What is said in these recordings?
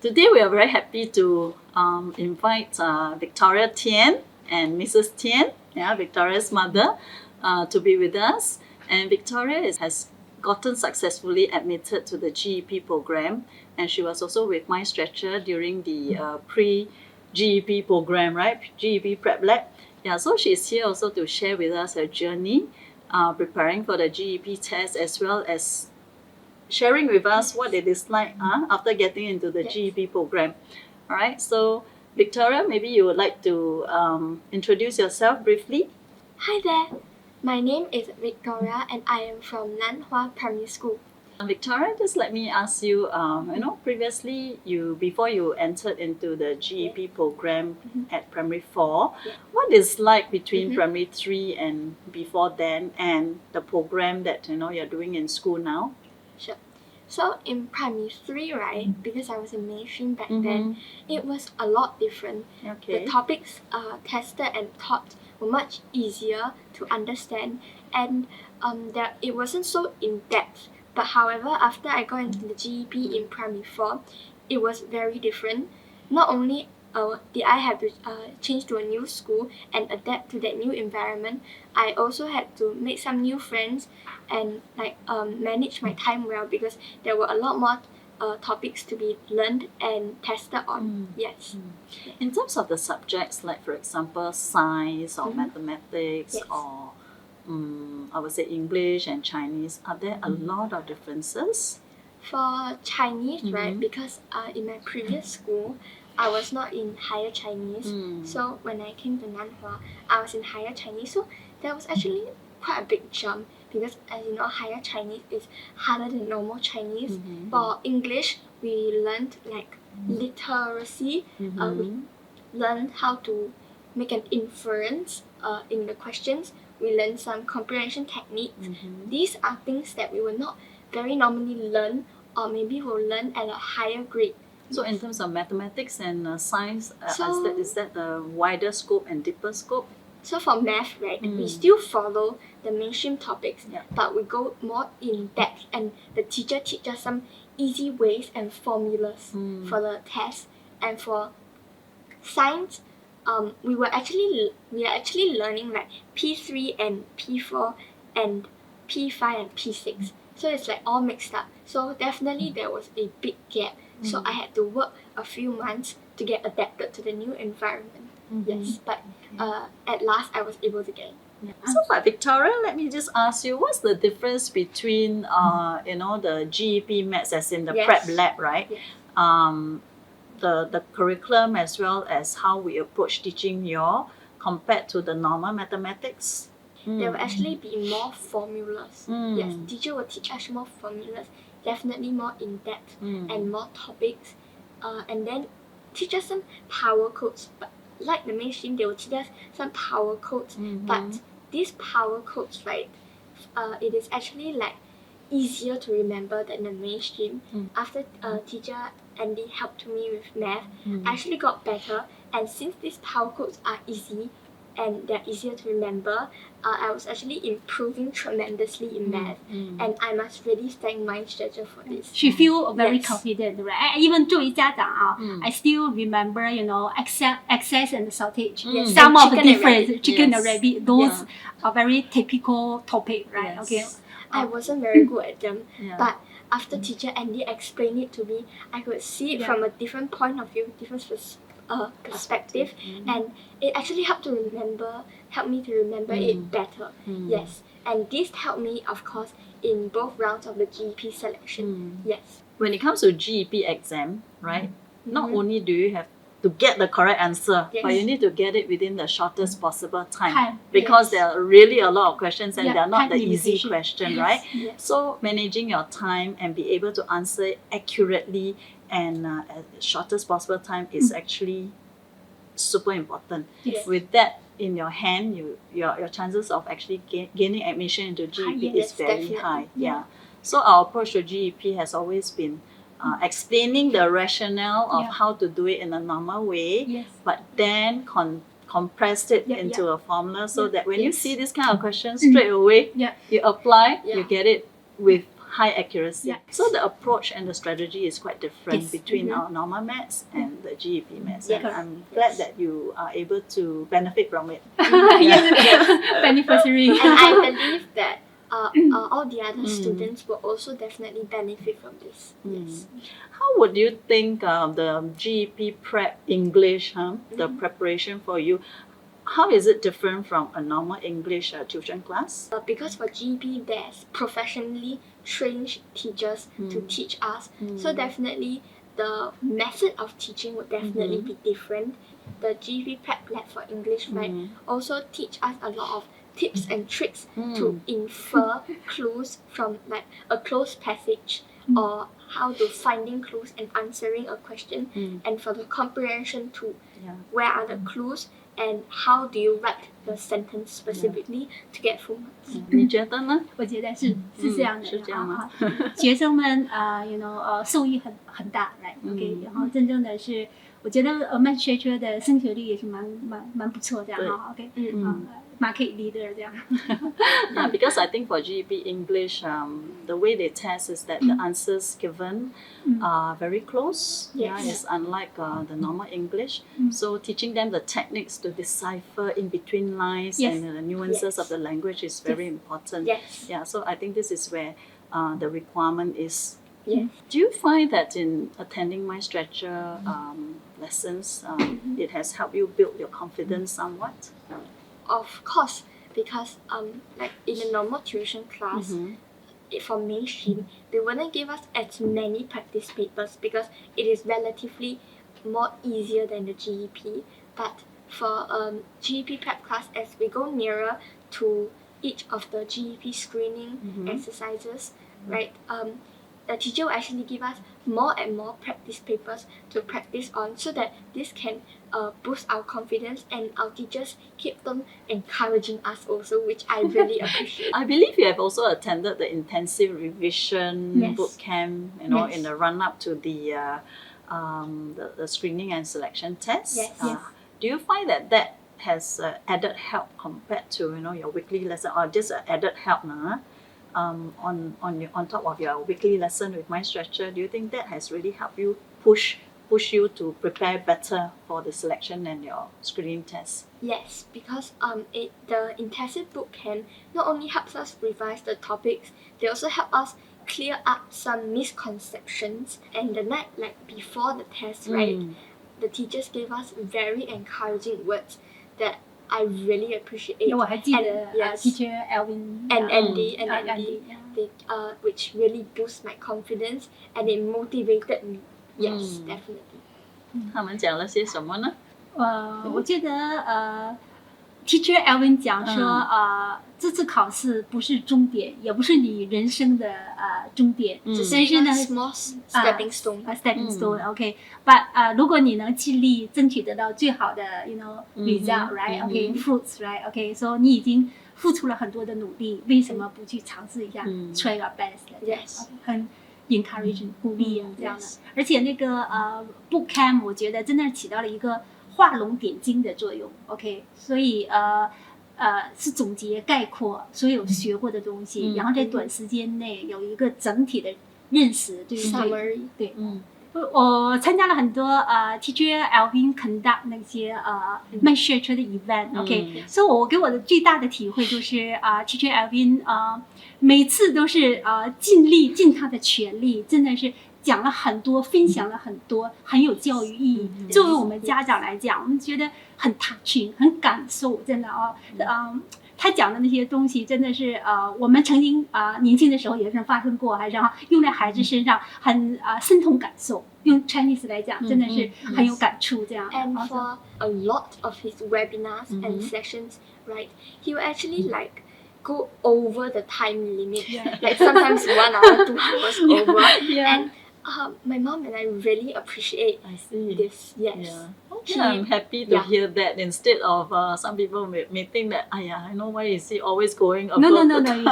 Today we are very happy to invite Victoria Tian and Mrs. Tian, Victoria's mother, to be with us. And Victoria has gotten successfully admitted to the GEP program, and she was also with my stretcher during the pre-GEP program, right? GEP Prep Lab. Yeah, so she's here also to share with us her journey preparing for the GEP test, as well as sharing with us what it is like after getting into the GEP program. All right, so Victoria, maybe you would like to introduce yourself briefly. Hi there, my name is Victoria and I am from Nan Hua Primary School. Victoria, just let me ask you, previously before you entered into the GEP program at Primary 4, what is like between Primary 3 and before then, and the program that you're doing in school now? Sure. So in Primary 3, right, because I was in mainstream back then, it was a lot different. Okay. The topics tested and taught were much easier to understand, and it wasn't so in-depth. But however, after I got into the GEP in Primary 4, it was very different. Not only did I have to change to a new school and adapt to that new environment, I also had to make some new friends and manage my time well, because there were a lot more topics to be learned and tested on. Yes. In terms of the subjects, like for example science or mathematics or I would say English and Chinese, are there a lot of differences? For Chinese, right, because in my previous school, I was not in higher Chinese. So when I came to Nan Hua, I was in higher Chinese. So there was actually quite a big jump, because as you know, higher Chinese is harder than normal Chinese. For English, we learned like literacy. We learned how to make an inference in the questions. We learned some comprehension techniques. These are things that we will not very normally learn, or maybe we'll learn at a higher grade. So in terms of mathematics and science, is that a wider scope and deeper scope? So for math, right, we still follow the mainstream topics, but we go more in depth, and the teacher teaches some easy ways and formulas for the test. And for science, we are actually learning like P3 and P4 and P5 and P6. So it's like all mixed up. So definitely there was a big gap. So I had to work a few months to get adapted to the new environment. Yes, but at last I was able to get it. So for Victoria, let me just ask you, what's the difference between the GEP Maths, as in the prep lab, right? The curriculum, as well as how we approach teaching compared to the normal mathematics? There will actually be more formulas. Yes, teacher will teach us more formulas, definitely more in-depth and more topics. And then teach us some power codes. But like the mainstream, they will teach us some power codes. But these power codes, right, it is actually like easier to remember than the mainstream. After teacher Andy helped me with math, I actually got better. And since these power codes are easy and they're easier to remember, I was actually improving tremendously in math. And I must really thank my teacher for this. She feel very confident, right? Even 作为家长I still remember, excess and shortage. Some of the different chicken and rabbit, those are very typical topic, right? Okay. I wasn't very good at them, but after teacher Andy explained it to me, I could see it from a different point of view, different perspective, and it actually helped me to remember it better. Yes, and this helped me, of course, in both rounds of the GEP selection. Yes. When it comes to GEP exam, right, not only do you have to get the correct answer, but you need to get it within the shortest possible time, because there are really a lot of questions and they're not the easy question, right? So managing your time and be able to answer it accurately and at the shortest possible time is actually super important. With that in your hand, your chances of actually gaining admission into GEP is very high. So our approach to GEP has always been explaining the rationale of how to do it in a normal way, but then compressed it into a formula, so that when you see this kind of question straight away, you apply, you get it with high accuracy. Yeah. So the approach and the strategy is quite different Yes. between our normal maths and the GEP maths. Yes. And I'm glad that you are able to benefit from it. Beneficiary. And I believe that all the other students will also definitely benefit from this. Yes. How would you think the GEP Prep English, the preparation for you, how is it different from a normal English tuition class? Because for GEP, there's professionally trained teachers to teach us. So definitely the method of teaching would definitely be different. The GEP Prep Lab for English, right, also teach us a lot of tips and tricks to infer clues from like a closed passage or how to finding clues and answering a question, and for the comprehension too, where are the clues and how do you write the sentence specifically to get full marks. 你觉得呢？我觉得是这样的，是这样吗？学生们受益很大，right？OK，然后真正的是，我觉得曼学车的升学率也是蛮不错这样哈，OK，market leader 这样。Yeah, because I think for GEP English, the way they test is that the answers given are very close. Yeah, it's unlike the normal English. So teaching them the techniques to decipher in between lines and the nuances of the language is very important. Yes. Yeah, so I think this is where the requirement is. Yes. Do you find that in attending my stretcher lessons, it has helped you build your confidence somewhat? Of course, because like in a normal tuition class, for mainstream, they wouldn't give us as many practice papers because it is relatively more easier than the GEP. But for GEP prep class, as we go nearer to each of the GEP screening exercises, right? The teacher will actually give us more and more practice papers to practice on, so that this can boost our confidence, and our teachers keep on encouraging us also, which I really appreciate. I believe you have also attended the intensive revision bootcamp, in the run-up to the screening and selection test. Yes. Do you find that has added help compared to your weekly lesson, or just added help on top of your weekly lesson with My Stretcher? Do you think that has really helped you push you to prepare better for the selection and your screening test? Yes, because the intensive bootcamp not only helps us revise the topics, they also help us clear up some misconceptions. And the night before the test, right, the teachers gave us very encouraging words that I really appreciate. 我还记得 yes. Teacher Alvin and Andy, Andy, which really boosts my confidence and it motivated me. Yes, definitely. 他们讲了些什么呢？我记得Teacher Alvin 讲说这次考试不是终点，也不是你人生的终点，但是呢 small stepping stone. stepping stone, OK. But 如果你能尽力争取得到最好的result, right? OK, fruits, right? OK, so 你已经付出了很多的努力，为什么不去尝试一下？Try your best. Yes. 很 encouraging 鼓励这样的，而且那个Bootcamp 我觉得真的起到了一个画龙点睛的作用 ，OK， 所以是总结概括所有学过的东西，然后在短时间内有一个整体的认识，对 summary， 对，我参加了很多Teacher Alvin conduct 那些慢学车的 event，OK， 所以我给我的最大的体会就是Teacher Alvin 每次都是尽他的全力，真的是讲了很多，分享了很多，很有教育意义。作为我们家长来讲，我们觉得很 touching， 很感受，真的他讲的那些东西真的是我们曾经年轻的时候也是发生过，还是用在孩子身上很身同感受。用 Chinese 来讲，真的是很有感触这样。And for a lot of his webinars and sessions, right, he will actually go over the time limit, like sometimes 1 hour, 2 hours over. And my mom and I really appreciate this. Yes. Yeah. Okay, I'm happy to hear that, instead of some people may think that, I know why is he always going above the time.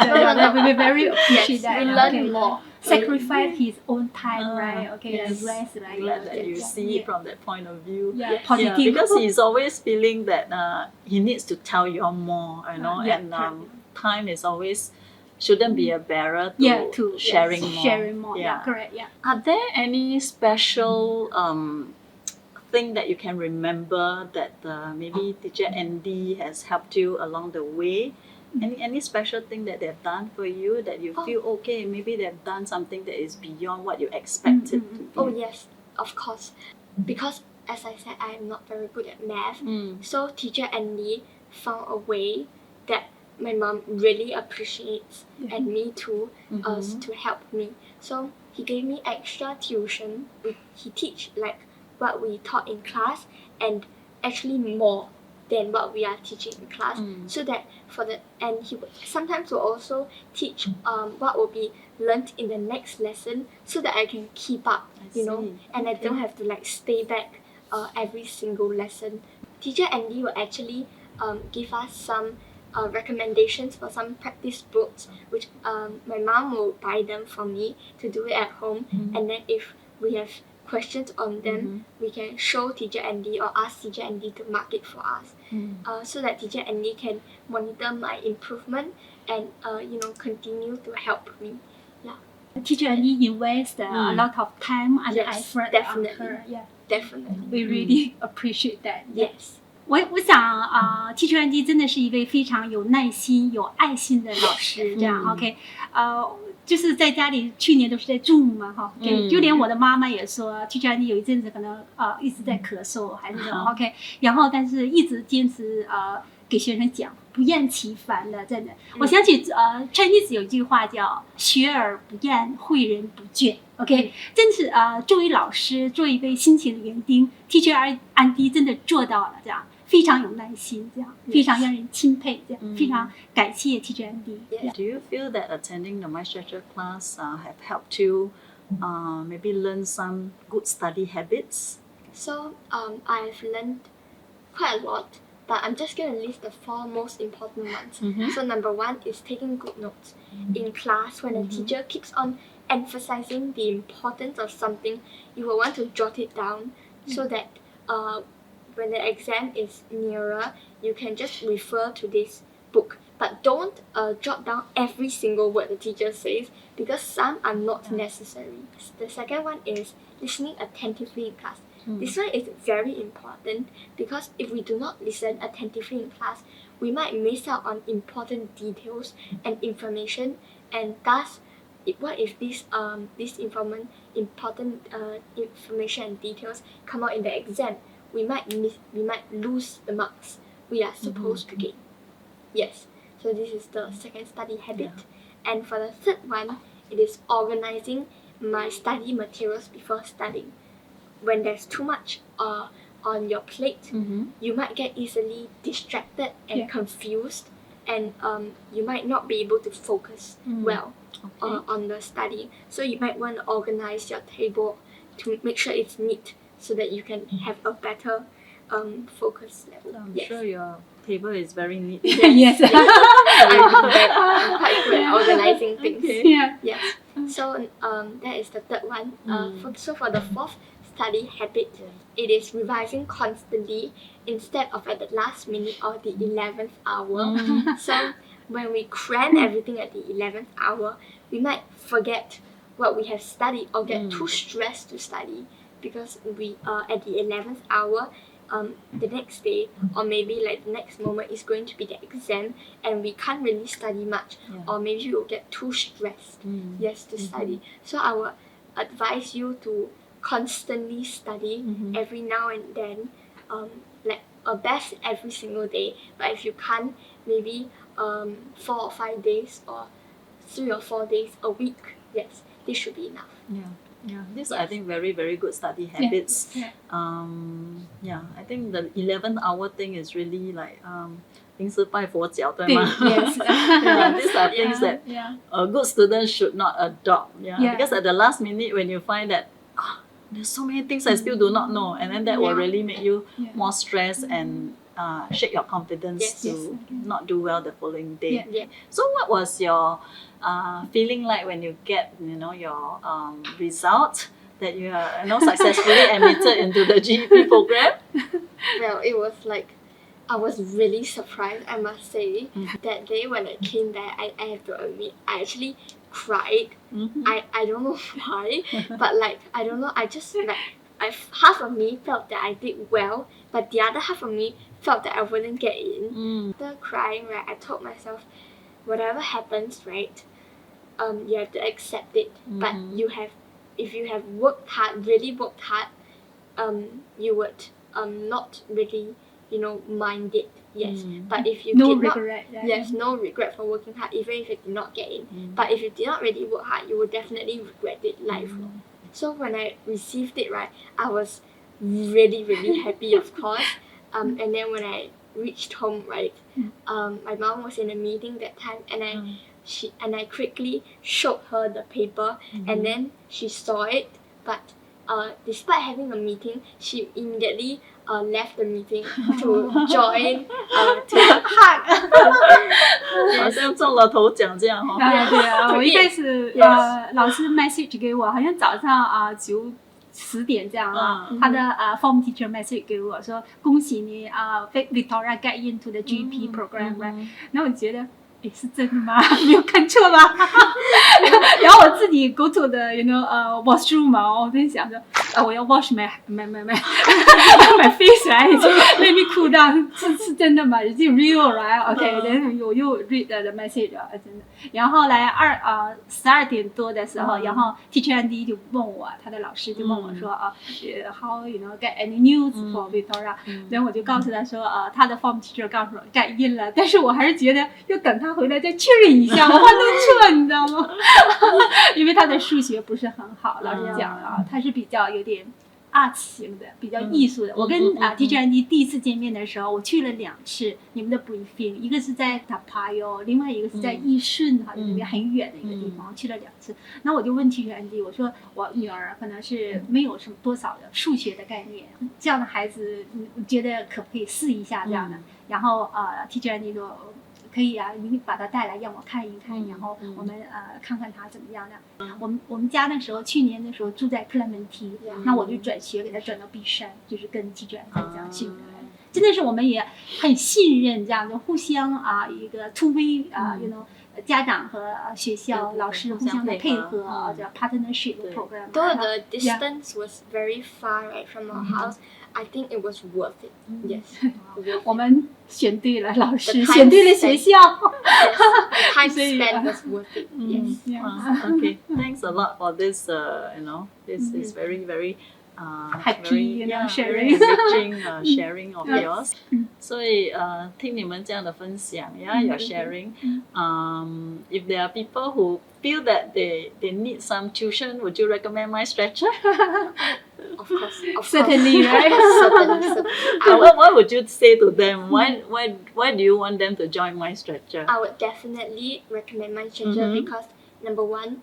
We very appreciate that. We learn more. Sacrifice his own time, right? Okay, yes. the rest, right? Glad that you see it from that point of view. Yeah, positive. Because he's always feeling that he needs to tell you all more, and time is always shouldn't be a barrier to sharing more. Sharing more. Yeah, correct. Yeah. Are there any special thing that you can remember that maybe teacher Andy has helped you along the way? Any special thing that they've done for you that you feel okay, maybe they've done something that is beyond what you expected to be? Oh yes, of course. Because as I said, I am not very good at math. So teacher Andy found a way that my mom really appreciates and me too, to help me. So he gave me extra tuition. He teach like what we taught in class and actually more than what we are teaching in class, so that and he would sometimes will also teach what will be learnt in the next lesson, so that I can keep up, and I don't have to like stay back every single lesson. Teacher Andy will actually give us some recommendations for some practice books, which my mom will buy them for me to do it at home, and then if we have questions on them, we can show teacher Andy or ask teacher Andy to mark it for us, so that teacher Andy can monitor my improvement and continue to help me. Teacher Andy invests a lot of time and effort definitely. on her. Yeah, definitely. We really appreciate that. Yes. 我想Teacher Andy 真的是一位非常有耐心、有爱心的老师，这样 OK， 就是在家里去年都是在 Zoom 嘛哈，就连我的妈妈也说 Teacher Andy 有一阵子可能一直在咳嗽还是什么 OK， 然后但是一直坚持给学生讲，不厌其烦的，真的。我想起Chinese 有一句话叫学而不厌，诲人不倦。OK， 真是作为老师，作为一位辛勤的园丁 ，Teacher Andy 真的做到了这样。非常有耐心，这样非常让人钦佩，这样非常感谢 Teacher Andy. Do you feel that attending the My Structure class have helped you maybe learn some good study habits? So I've learned quite a lot, but I'm just going to list the 4 most important ones. So number 1 is taking good notes. In class, when a teacher keeps on emphasizing the importance of something, you will want to jot it down so that when the exam is nearer, you can just refer to this book. But don't jot down every single word the teacher says, because some are not necessary. The second one is listening attentively in class. This one is very important, because if we do not listen attentively in class, we might miss out on important details and information, and thus what if this important information and details come out in the exam? We might lose the marks we are supposed to gain. Yes, so this is the second study habit. And for the third one, it is organizing my study materials before studying. When there's too much on your plate, you might get easily distracted and confused, and you might not be able to focus well on the study. So you might want to organize your table to make sure it's neat, so that you can have a better focus level. I'm sure your table is very neat. Yes. I'm quite good at organizing things. Yes. So that is the third one. So for the fourth study habit, it is revising constantly instead of at the last minute or the 11th hour. So when we cram everything at the 11th hour, we might forget what we have studied or get too stressed to study, because we are at the 11th hour, the next day or maybe like the next moment is going to be the exam, and we can't really study much, or maybe we'll get too stressed to study. So I would advise you to constantly study every now and then, like best every single day, but if you can't, maybe 4 or 5 days or 3 or 4 days a week. Yes, this should be enough. Yeah, these are, I think, very, very good study habits. I think the 11th hour thing is really like 临时拜佛脚，对吗？ These are things that a good student should not adopt. Because at the last minute, when you find that there's so many things I still do not know, and then that will really make you more stressed and shake your confidence to not do well the following day. So what was your feeling like when you get your result that you are successfully admitted into the GEP program? Well, it was like I was really surprised, I must say. That day when I came back, I have to admit, I actually cried. I don't know why, but like, I don't know, I just like, half of me felt that I did well, but the other half of me felt that I wouldn't get in. After crying, right, I told myself, whatever happens, right, you have to accept it. But if you have worked hard, really worked hard, you would not really, mind it. Yes, but if you no did regret, not, yes, no regret for working hard, even if you did not get in. But if you did not really work hard, you will definitely regret it lifelong. So when I received it, right, I was really, really happy, of course. And then when I reached home, right, my mom was in a meeting that time, and I quickly showed her the paper, and then she saw it. But despite having a meeting, she immediately left the meeting to join to hug. 好像中了头奖这样哈。对啊，我一开始老师 message 给我，好像早上9-10点这样啊，他的form teacher message 给我说恭喜你Victoria get into the GEP program， 然后我觉得。是真的吗？没有看错吧？然后我自己 go to the washroom 嘛，我在想着我要 wash my face right， let me cool down， 是真的吗？Is it real right？ OK，then 我又 read the message 真的。然后后来12点多的时候，然后 teacher Andy 就问我，他的老师就问我说how get any news for Victoria？ 然后我就告诉他说他的 form teacher 告诉我get in了，但是我还是觉得要等他回来再确认一下，我怕弄错，你知道吗？因为他的数学不是很好，老实讲他是比较有点art 型的，比较艺术的。我跟teacher Andy 第一次见面的时候，我去了2次你们的 briefing， 一个是在 Tapayo， 另外一个是在义顺哈，那边很远的一个地方，去了2次。然后我就问 teacher Andy， 我说我女儿可能是没有什么多少的数学的概念，这样的孩子，你觉得可不可以试一下这样的？然后teacher Andy 说。可以啊，你把他带来让我看一看，然后我们看看他怎么样的。我们家那时候去年的时候住在克莱门梯，那我就转学给他转到 B 山，就是跟记者这样信任，真的是我们也很信任这样的互相一个 two way家长和学校老师互相的配合叫 partnership program。Though the distance was very far right from our house, I think it was worth it. Yes. 我们选对了老师，选对了学校。Yes, the time spent was worth it. Yes. Okay. Thanks a lot for this. This is very very. Happy, sharing, enriching sharing of yours. 所以听你们这样的分享 your sharing. If there are people who feel that they need some tuition, would you recommend my stretcher? Of course. Certainly, right? Certainly. What would you say to them? Why do you want them to join my stretcher? I would definitely recommend my stretcher because number one,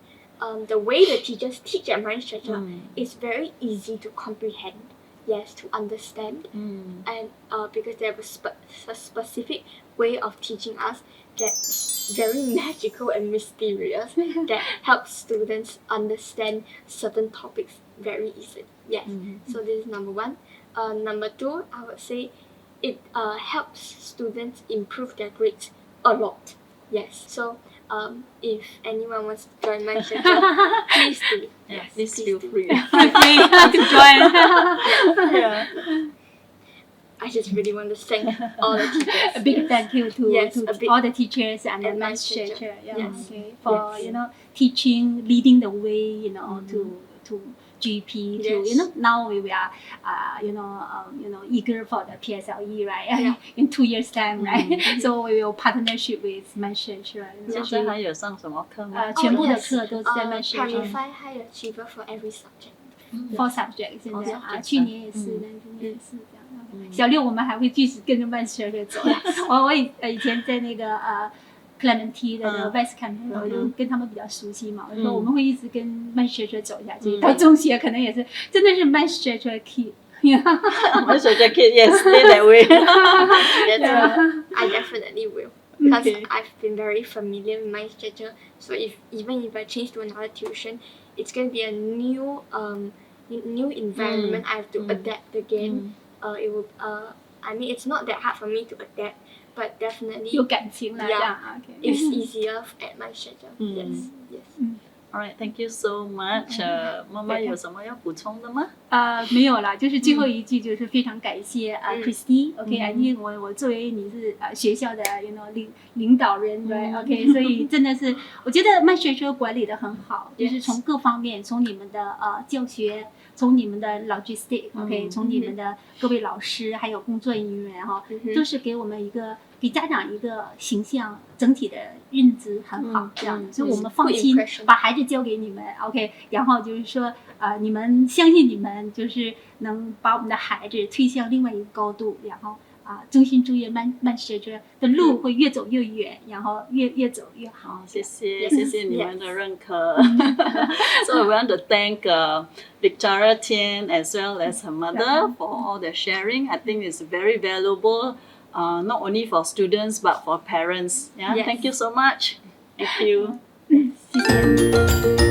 the way the teachers teach at Mind Stretcher is very easy to comprehend, yes, to understand, and because they have a specific way of teaching us that's very magical and mysterious that helps students understand certain topics very easily. Yes, so this is number one. Number two, I would say it helps students improve their grades a lot. Yes, so if anyone wants to join my stretcher, please do. Yes, please feel free to join. I just really want to thank all the teachers. A big thank you to all the teachers and the my stretcher. Yes. Okay, for teaching, leading the way, to GP. To now we are eager for the PSLE, right? In 2 years time, right? So we will partnership with my stretcher. 现在还有上什么课吗？全部的课都是在my stretcher. Primary 5 high achiever for every subject. 4 subjects 现在去年也是，今年也是这样。小6我们还会继续跟着慢学着走。我以前在那个Clementi 的 West Campus， 我就跟他们比较熟悉嘛。我说我们会一直跟慢学着走下去，到中学可能也是真的是慢学着 kid。慢学着 kid, yes, stay that way. I definitely will. Because I've been very familiar with my stretcher, so even if I change to another tuition, it's going to be a new environment. I have to adapt again. It will I mean, it's not that hard for me to adapt, but definitely 有感情了这样 OK it's easier at my schedule. Yes. All right, thank you so much. 妈妈有什么要补充的吗？没有啦，就是最后一句就是非常感谢Christy。OK， 因为我作为你是学校的领导人 ，right？OK， 所以真的是我觉得慢学车管理的很好，就是从各方面，从你们的教学，从你们的 logistic，OK， 从你们的各位老师还有工作人员哈，都是给我们给家长一个形象整体的认知很好，这样，所以我们放心把孩子交给你们 ，OK， 然后就是说你们相信你们就是能把我们的孩子推向另外一个高度，然后衷心祝愿慢学着的路会越走越远，然后越走越好。谢谢你们的认可。So I want to thank Victoria Tian as well as her mother for all the sharing. I think it's very valuable. Not only for students but for parents. Yeah, thank you so much. Thank you. 谢谢。